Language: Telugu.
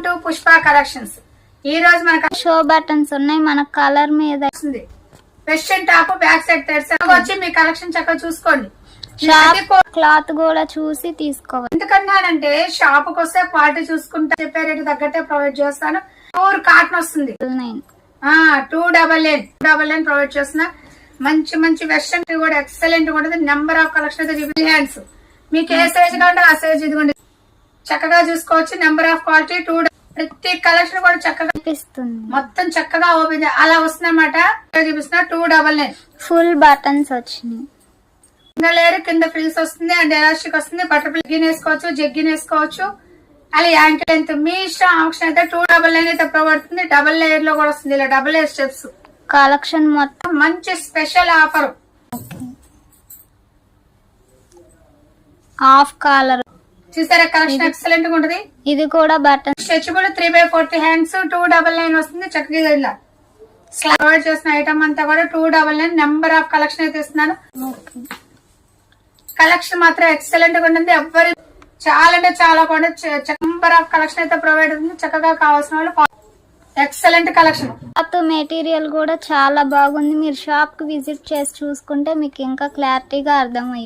To Pushpa collections. ఈ రోజు మనకు షో బటన్స్ ఉన్నాయి, మన కలర్ మీద వస్తుంది. వెస్టర్న్ టాప్ బ్యాక్ సైడ్ తెరిచి వచ్చి మీ కలెక్షన్ చక్కగా చూసుకోండి. షాప్ క్లాత్ కూడా చూసి తీసుకోవాలి. ఎందుకన్నానంటే షాప్ కి వస్తే క్వాలిటీ చూసుకుంటా చెప్పే రేటు తగ్గట్టే ప్రొవైడ్ చేస్తాను. ప్యూర్ కాటన్ వస్తుంది. 299 ప్రొవైడ్ చేస్తున్నా. మంచి మంచి వెస్టర్న్ కూడా ఎక్సలెంట్ ఉంటుంది. నెంబర్ ఆఫ్ కలెక్షన్ అయితే హ్యాండ్స్ మీకు ఏ సైజ్ కావాలంటే ఆ సైజ్ ఇదిగోండి చక్కగా చూసుకోవచ్చు. నెంబర్ ఆఫ్ క్వాలిటీ 2 ప్రతి కలెక్షన్ కూడా చక్కగా చూపిస్తుంది. మొత్తం చక్కగా ఓపెన్ అలా వస్తుందన్నమాట. చూపిస్తున్నా 299 ఫుల్ బటన్స్ వచ్చినాయి. కింద లేయర్ కింద ఫ్రిల్స్ వస్తుంది అండ్ ఎలాస్టిక్ వస్తుంది. బటర్ఫ్లై వేసుకోవచ్చు, జగ్గిన్ వేసుకోవచ్చు. అలా యాంకిల్ లెంత్ మీ ఇష్టం. ఆప్షన్ అయితే 299 అయితే పడుతుంది. డబల్ లేయర్ లో కూడా వస్తుంది. ఇలా డబల్ లేయర్ స్టెప్స్ కలెక్షన్ మొత్తం మంచి స్పెషల్ ఆఫర్. హాఫ్ కాలర్ చూసారా కలెక్షన్ ఎక్సలెంట్ గా ఉంటది. ఇది కూడా బటన్ స్ట్రెచబుల్ 3/4 హ్యాండ్స్ 299 వస్తుంది. చక్కగా ఇలా ప్రొవైడ్ చేసిన ఐటమ్ అంతా కూడా 299. నెంబర్ ఆఫ్ కలెక్షన్ అయితే ఇస్తున్నాను. కలెక్షన్ మాత్రం ఎక్సలెంట్ గా ఉంటుంది. ఎవరి చాలా అంటే చాలా కూడా నెంబర్ ఆఫ్ కలెక్షన్ అయితే ప్రొవైడ్ అవుతుంది. చక్కగా కావాల్సిన వాళ్ళు ఎక్సలెంట్ కలెక్షన్. క్లాత్ మెటీరియల్ కూడా చాలా బాగుంది. మీరు షాప్ కి విజిట్ చేసి చూసుకుంటే మీకు ఇంకా క్లారిటీగా అర్థమయ్యింది.